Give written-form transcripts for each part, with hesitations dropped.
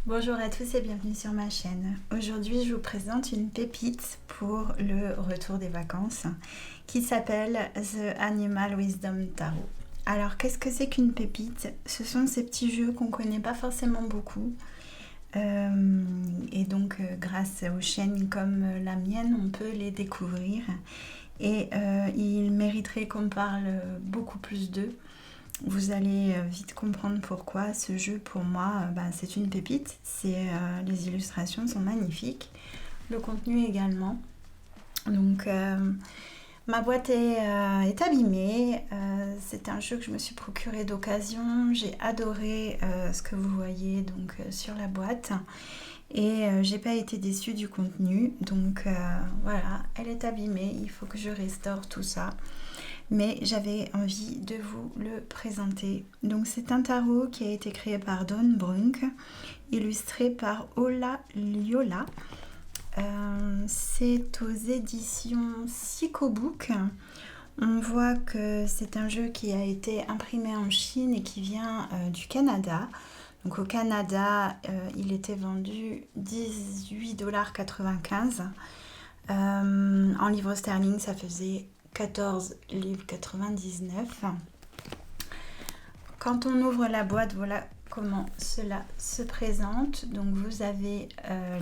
Bonjour à tous et bienvenue sur ma chaîne. Aujourd'hui, je vous présente une pépite pour le retour des vacances qui s'appelle The Animal Wisdom Tarot. Alors, qu'est-ce que c'est qu'une pépite? Ce sont ces petits jeux qu'on ne connaît pas forcément beaucoup. Et donc, grâce aux chaînes comme la mienne, on peut les découvrir. Et il mériterait qu'on parle beaucoup plus d'eux. Vous allez vite comprendre pourquoi ce jeu, pour moi, c'est une pépite. Les illustrations sont magnifiques, le contenu également. Donc, ma boîte est abîmée. C'est un jeu que je me suis procuré d'occasion. J'ai adoré ce que vous voyez donc, sur la boîte. Et j'ai pas été déçue du contenu. Donc, voilà, elle est abîmée. Il faut que je restaure tout ça. Mais j'avais envie de vous le présenter. Donc c'est un tarot qui a été créé par Dawn Brunk, illustré par Ola Lyola. C'est aux éditions Psychobook. On voit que c'est un jeu qui a été imprimé en Chine et qui vient du Canada. Donc au Canada, il était vendu 18,95 $. En livres sterling, ça faisait 14,99 $. Quand on ouvre la boîte, voilà comment cela se présente. Donc vous avez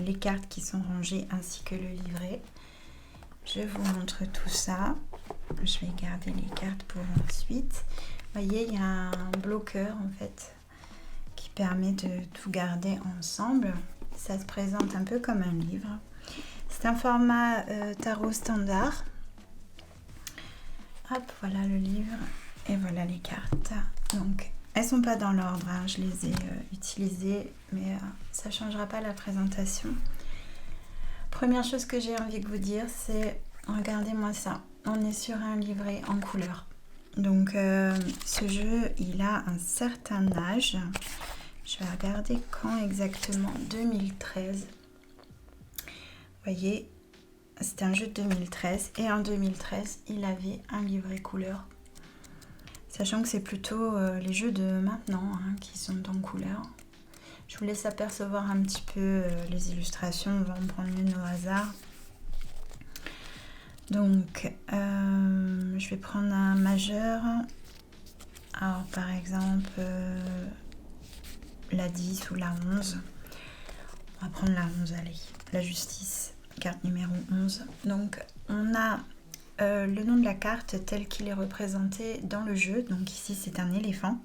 les cartes qui sont rangées ainsi que le livret. Je vous montre tout ça. Je vais garder les cartes pour ensuite. Vous voyez, il y a un bloqueur en fait qui permet de tout garder ensemble. Ça se présente un peu comme un livre. C'est un format tarot standard. Hop, voilà le livre et voilà les cartes. Donc, elles sont pas dans l'ordre, hein. Je les ai utilisées, mais ça changera pas la présentation. Première chose que j'ai envie de vous dire, c'est regardez-moi ça. On est sur un livret en couleur. Donc, ce jeu, il a un certain âge. Je vais regarder quand exactement. 2013. Vous voyez, c'était un jeu de 2013 et en 2013, il avait un livret couleur. Sachant que c'est plutôt les jeux de maintenant qui sont en couleur. Je vous laisse apercevoir un petit peu les illustrations, on va en prendre une au hasard. Donc, je vais prendre un majeur. Alors, par exemple, la 10 ou la 11. On va prendre la 11, allez, la justice. Carte numéro 11. Donc on a le nom de la carte tel qu'il est représenté dans le jeu. Donc ici c'est un éléphant.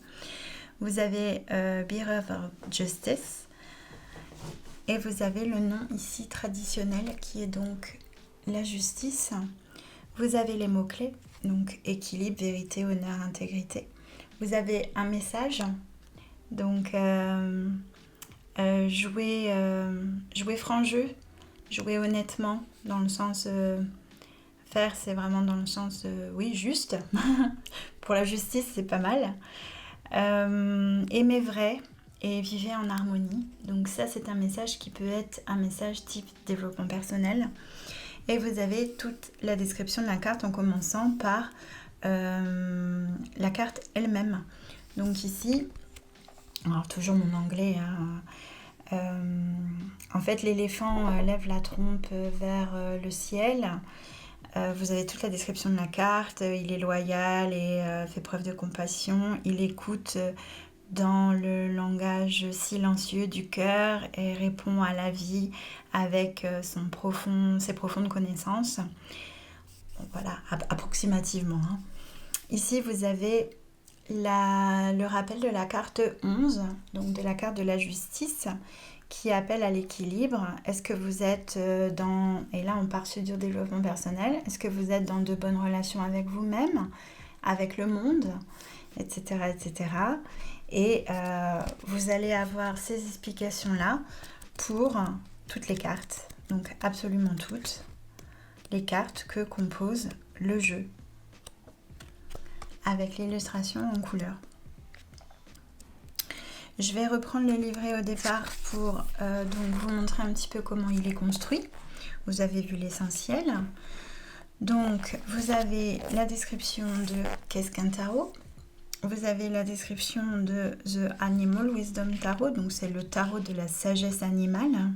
Vous avez Bearer of Justice. Et vous avez le nom ici traditionnel qui est donc la justice. Vous avez les mots-clés. Donc équilibre, vérité, honneur, intégrité. Vous avez un message. Donc jouer franc jeu. Jouer honnêtement, dans le sens faire, c'est vraiment dans le sens oui, juste. Pour la justice, c'est pas mal. Aimez vrai et vivez en harmonie. Donc ça, c'est un message qui peut être un message type développement personnel. Et vous avez toute la description de la carte en commençant par la carte elle-même. Donc ici, alors toujours mon anglais, en fait, l'éléphant lève la trompe vers le ciel. Vous avez toute la description de la carte. Il est loyal et fait preuve de compassion. Il écoute dans le langage silencieux du cœur et répond à la vie avec ses profondes connaissances. Bon, voilà, approximativement. Ici, vous avez le rappel de la carte 11, donc de la carte de la justice, qui appelle à l'équilibre. Est-ce que vous êtes dans, et là on part sur du développement personnel, est-ce que vous êtes dans de bonnes relations avec vous-même, avec le monde, etc. etc. Et vous allez avoir ces explications-là pour toutes les cartes, donc absolument toutes les cartes que compose le jeu, avec l'illustration en couleur. Je vais reprendre le livret au départ pour donc vous montrer un petit peu comment il est construit. Vous avez vu l'essentiel. Donc, vous avez la description de qu'est-ce qu'un tarot. vous avez la description de The Animal Wisdom Tarot, donc c'est le tarot de la sagesse animale.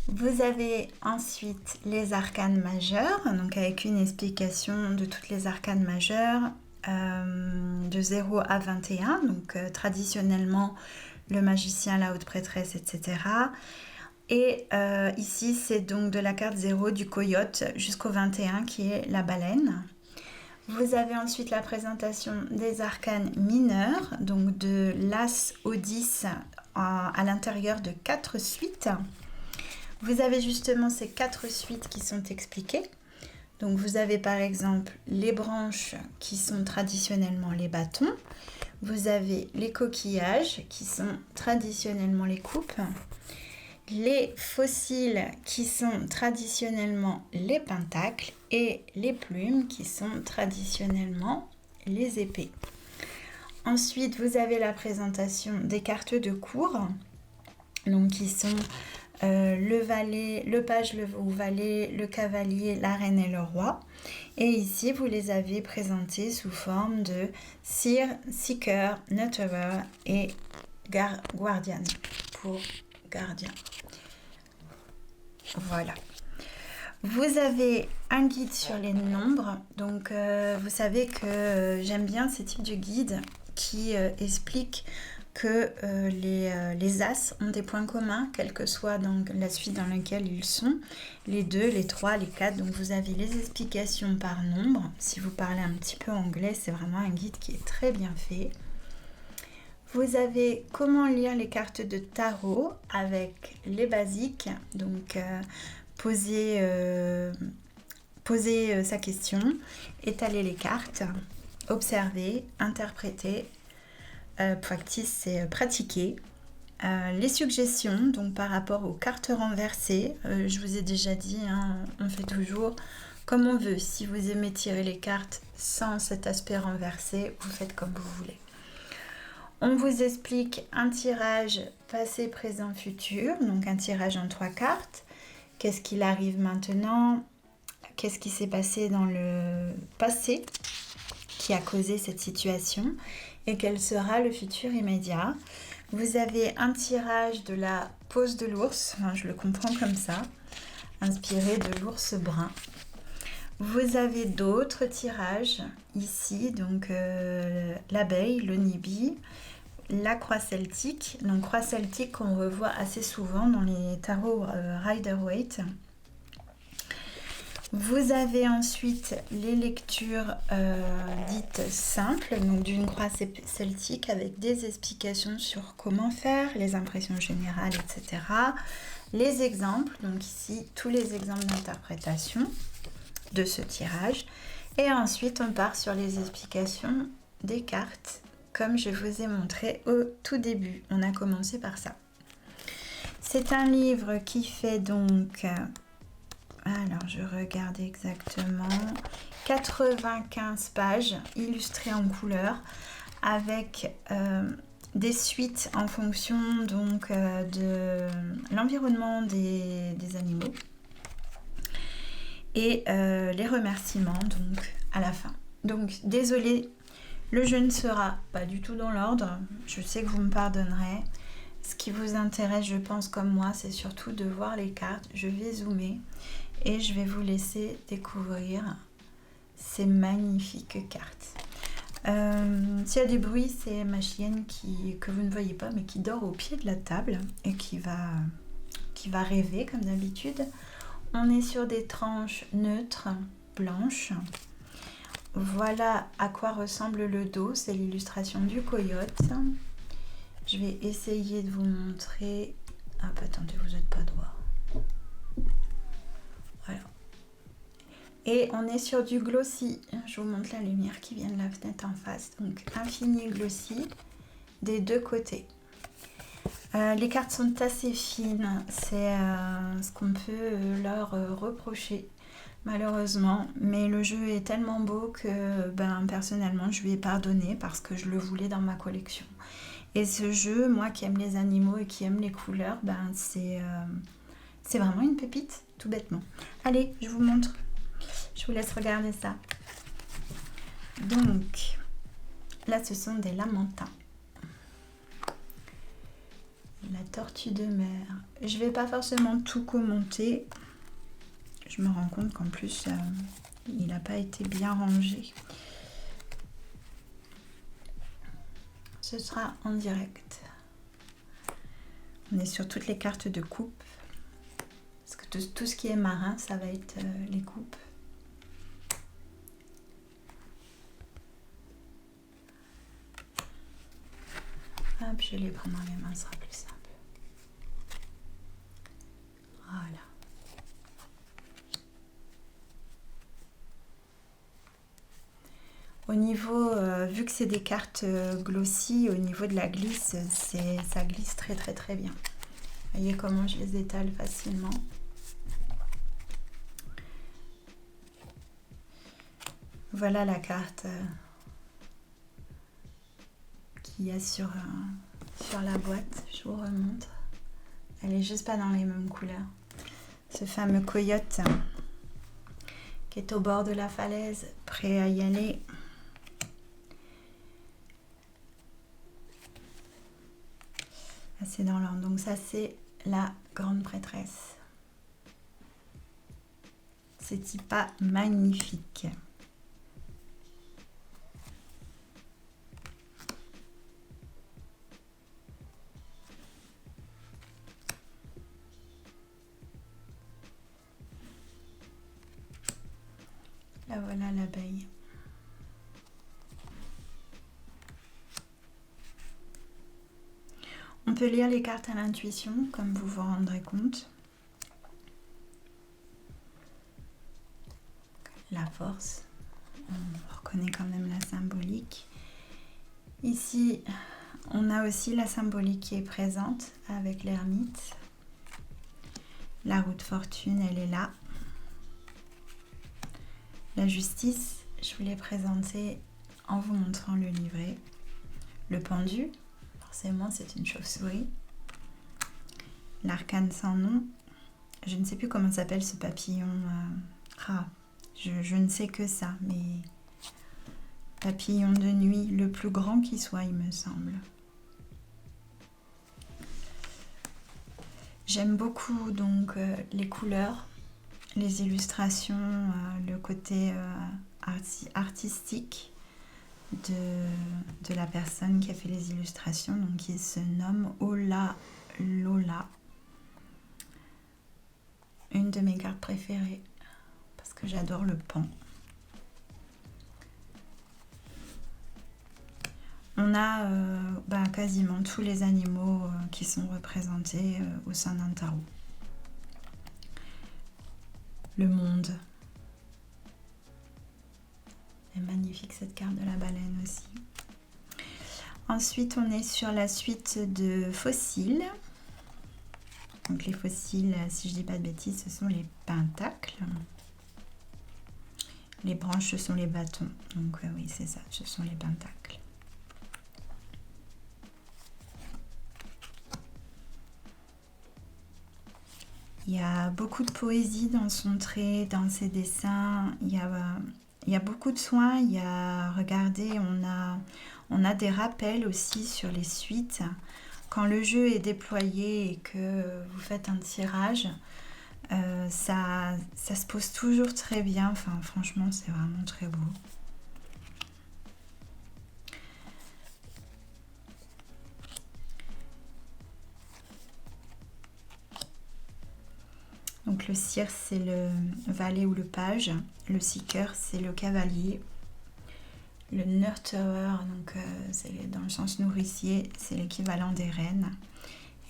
Vous avez ensuite les arcanes majeures, donc avec une explication de toutes les arcanes majeures de 0 à 21, donc traditionnellement le magicien, la haute prêtresse, etc. Et ici c'est donc de la carte 0 du coyote jusqu'au 21 qui est la baleine. Vous avez ensuite la présentation des arcanes mineurs, donc de l'As au 10 à l'intérieur de 4 suites. Vous avez justement ces 4 suites qui sont expliquées. Donc vous avez par exemple les branches qui sont traditionnellement les bâtons. Vous avez les coquillages qui sont traditionnellement les coupes. Les fossiles qui sont traditionnellement les pentacles et les plumes qui sont traditionnellement les épées. Ensuite, vous avez la présentation des cartes de cour, donc qui sont le valet, le page ou valet, le cavalier, la reine et le roi. Et ici, vous les avez présentés sous forme de Seer, Seeker, Nutterer et Guardian pour gardien. Voilà. Vous avez un guide sur les nombres. Donc, vous savez que j'aime bien ces types de guides qui expliquent que les As ont des points communs, quelle que soit dans la suite dans laquelle ils sont, les 2, les 3, les 4. Donc vous avez les explications par nombre. Si vous parlez un petit peu anglais, c'est vraiment un guide qui est très bien fait. Vous avez comment lire les cartes de tarot avec les basiques, donc poser sa question, étaler les cartes, observer, interpréter. Practice, c'est pratiquer. Les suggestions, donc par rapport aux cartes renversées, je vous ai déjà dit, hein, on fait toujours comme on veut. Si vous aimez tirer les cartes sans cet aspect renversé, vous faites comme vous voulez. On vous explique un tirage passé, présent, futur, donc un tirage en 3 cartes. Qu'est-ce qu'il arrive maintenant? Qu'est-ce qui s'est passé dans le passé qui a causé cette situation? Et quel sera le futur immédiat? Vous avez un tirage de la pose de l'ours, enfin, je le comprends comme ça, inspiré de l'ours brun. Vous avez d'autres tirages ici, donc l'abeille, le nibi, la croix celtique. Donc croix celtique qu'on revoit assez souvent dans les tarots Rider-Waite. Vous avez ensuite les lectures dites simples, donc d'une croix celtique avec des explications sur comment faire, les impressions générales, etc. Les exemples, donc ici tous les exemples d'interprétation de ce tirage. Et ensuite on part sur les explications des cartes, comme je vous ai montré au tout début. On a commencé par ça. C'est un livre qui fait donc... Alors, je regarde exactement 95 pages illustrées en couleur avec des suites en fonction donc de l'environnement des animaux et les remerciements donc à la fin. Donc, désolée, le jeu ne sera pas du tout dans l'ordre. Je sais que vous me pardonnerez. Ce qui vous intéresse, je pense, comme moi, c'est surtout de voir les cartes. Je vais zoomer. Et je vais vous laisser découvrir ces magnifiques cartes. S'il y a du bruit, c'est ma chienne que vous ne voyez pas, mais qui dort au pied de la table et qui va rêver comme d'habitude. On est sur des tranches neutres, blanches. Voilà à quoi ressemble le dos. C'est l'illustration du coyote. Je vais essayer de vous montrer... Ah, attendez, vous n'êtes pas droit. Voilà. Et on est sur du glossy. Je vous montre la lumière qui vient de la fenêtre en face. Donc infini glossy des deux côtés. Les cartes sont assez fines. C'est ce qu'on peut leur reprocher malheureusement. Mais le jeu est tellement beau que personnellement je lui ai pardonné parce que je le voulais dans ma collection. Et ce jeu, moi qui aime les animaux et qui aime les couleurs, c'est vraiment une pépite, tout bêtement. Allez, je vous montre. Je vous laisse regarder ça. Donc, Là, ce sont des lamantins. La tortue de mer. Je vais pas forcément tout commenter. Je me rends compte qu'en plus, il n'a pas été bien rangé. Ce sera en direct. On est sur toutes les cartes de coupe. Parce que tout ce qui est marin, ça va être les coupes. Hop, je les prends dans les mains, ce sera plus simple. Voilà. Au niveau, vu que c'est des cartes glossy, au niveau de la glisse, ça glisse très très très bien. Vous voyez comment je les étale facilement. Voilà la carte qu'il y a sur la boîte. Je vous remontre. Elle est juste pas dans les mêmes couleurs. Ce fameux coyote qui est au bord de la falaise, prêt à y aller. C'est dans l'ordre. Donc ça, c'est la grande prêtresse. C'est-il pas magnifique? Là, voilà l'abeille. On peut lire les cartes à l'intuition, comme vous vous rendrez compte. La force, on reconnaît quand même la symbolique. Ici, on a aussi la symbolique qui est présente avec l'ermite. La roue de fortune, elle est là. La justice, je vous l'ai présentée en vous montrant le livret. Le pendu, forcément c'est une chauve-souris. L'arcane sans nom, je ne sais plus comment s'appelle ce papillon. Je ne sais que ça, mais papillon de nuit, le plus grand qui soit, il me semble. J'aime beaucoup donc les couleurs, les illustrations, le côté artistique de la personne qui a fait les illustrations, donc qui se nomme Ola Lola. Une de mes cartes préférées parce que j'adore le pan. On a quasiment tous les animaux qui sont représentés au sein d'un tarot. Le monde. C'est magnifique cette carte de la baleine aussi. Ensuite, on est sur la suite de fossiles. Donc les fossiles, si je dis pas de bêtises, ce sont les pentacles. Les branches, ce sont les bâtons. Donc oui, c'est ça, ce sont les pentacles. Il y a beaucoup de poésie dans son trait, dans ses dessins. Il y a beaucoup de soins. Regardez, on a des rappels aussi sur les suites. Quand le jeu est déployé et que vous faites un tirage, ça se pose toujours très bien. Enfin, franchement, c'est vraiment très beau. Donc le sire, c'est le valet ou le page. Le seeker, c'est le cavalier. Le nurturer, donc c'est dans le sens nourricier, c'est l'équivalent des reines.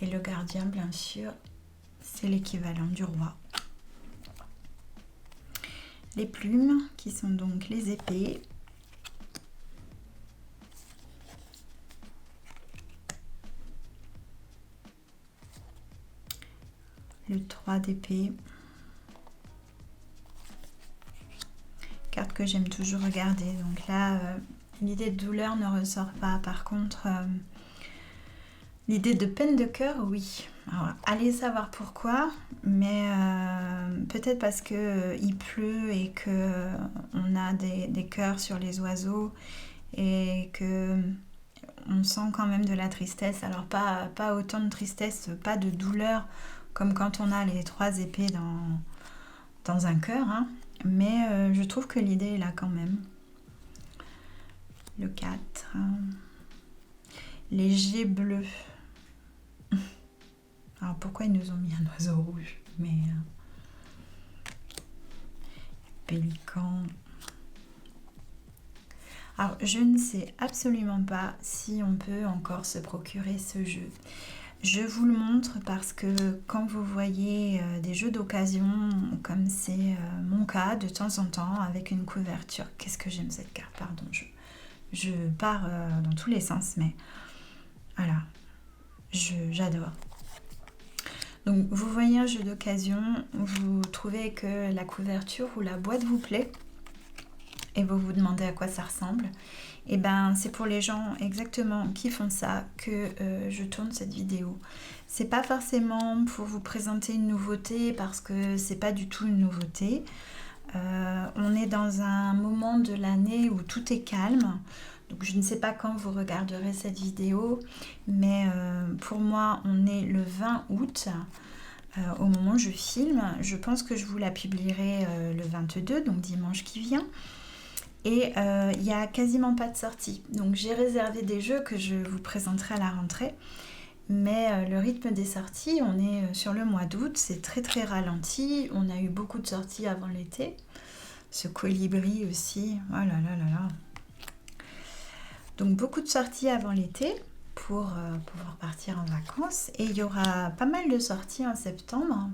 Et le gardien, bien sûr, c'est l'équivalent du roi. Les plumes, qui sont donc les épées. Le 3 d'épée. Carte que j'aime toujours regarder. Donc là, l'idée de douleur ne ressort pas. Par contre, l'idée de peine de cœur, oui. Alors, allez savoir pourquoi, mais peut-être parce que il pleut et que on a des cœurs sur les oiseaux et que on sent quand même de la tristesse. Alors pas autant de tristesse, pas de douleur comme quand on a les 3 épées dans un cœur, hein. Mais je trouve que l'idée est là quand même. Le 4. Les jets bleus. Alors pourquoi ils nous ont mis un oiseau rouge? Mais pélican. Alors je ne sais absolument pas si on peut encore se procurer ce jeu. Je vous le montre parce que quand vous voyez des jeux d'occasion, comme c'est mon cas de temps en temps, avec une couverture, qu'est-ce que j'aime cette carte, pardon, je pars dans tous les sens, mais voilà, j'adore. Donc vous voyez un jeu d'occasion, vous trouvez que la couverture ou la boîte vous plaît, et vous vous demandez à quoi ça ressemble, et ben c'est pour les gens exactement qui font ça que je tourne cette vidéo. C'est pas forcément pour vous présenter une nouveauté parce que c'est pas du tout une nouveauté. On est dans un moment de l'année où tout est calme, donc je ne sais pas quand vous regarderez cette vidéo, mais pour moi on est le 20 août. Au moment où je filme, je pense que je vous la publierai le 22, donc dimanche qui vient. Et il n'y a quasiment pas de sortie. Donc j'ai réservé des jeux que je vous présenterai à la rentrée. Mais le rythme des sorties, on est sur le mois d'août, c'est très très ralenti. On a eu beaucoup de sorties avant l'été. Ce colibri aussi, oh là là là là. Donc beaucoup de sorties avant l'été pour pouvoir partir en vacances. Et il y aura pas mal de sorties en septembre.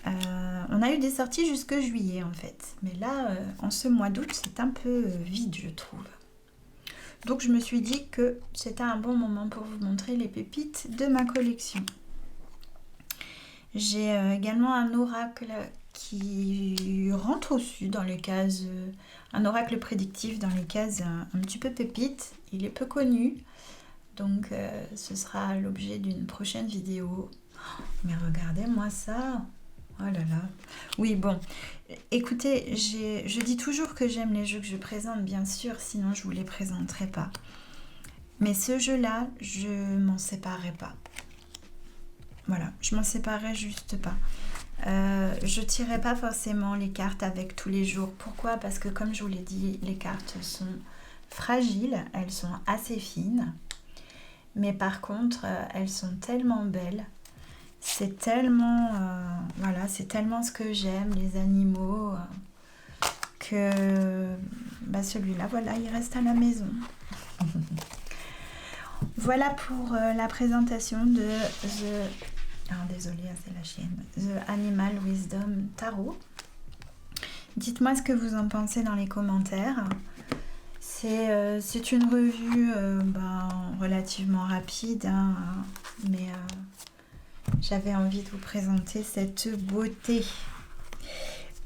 On a eu des sorties jusque juillet en fait, mais là en ce mois d'août c'est un peu vide je trouve. Donc je me suis dit que c'était un bon moment pour vous montrer les pépites de ma collection. J'ai également un oracle qui rentre aussi dans les cases, un oracle prédictif dans les cases un petit peu pépite. Il est peu connu, donc ce sera l'objet d'une prochaine vidéo. Mais regardez-moi ça! Oh là là. Oui, bon. Écoutez, je dis toujours que j'aime les jeux que je présente, bien sûr, sinon je ne vous les présenterai pas. Mais ce jeu-là, je m'en séparerai pas. Voilà, je m'en séparerai juste pas. Je tirerai pas forcément les cartes avec tous les jours. Pourquoi? Parce que comme je vous l'ai dit, les cartes sont fragiles, elles sont assez fines. Mais par contre, elles sont tellement belles. C'est tellement, voilà, c'est tellement ce que j'aime, les animaux, que celui-là, voilà, il reste à la maison. Voilà pour la présentation de désolée, c'est la chienne, The Animal Wisdom Tarot. Dites-moi ce que vous en pensez dans les commentaires. C'est une revue relativement rapide, hein, mais j'avais envie de vous présenter cette beauté.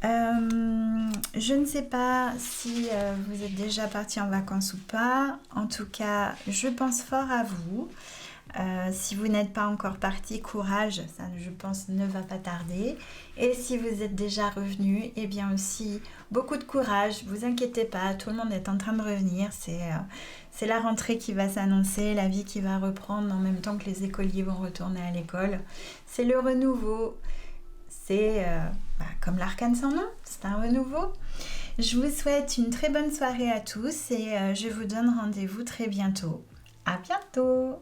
Je ne sais pas si vous êtes déjà parti en vacances ou pas. En tout cas, je pense fort à vous. Si vous n'êtes pas encore parti, courage, ça je pense ne va pas tarder. Et si vous êtes déjà revenu, eh bien aussi beaucoup de courage, vous inquiétez pas, tout le monde est en train de revenir, c'est la rentrée qui va s'annoncer, la vie qui va reprendre en même temps que les écoliers vont retourner à l'école. C'est le renouveau, c'est comme l'arcane sans nom, c'est un renouveau. Je vous souhaite une très bonne soirée à tous et je vous donne rendez-vous très bientôt. À bientôt!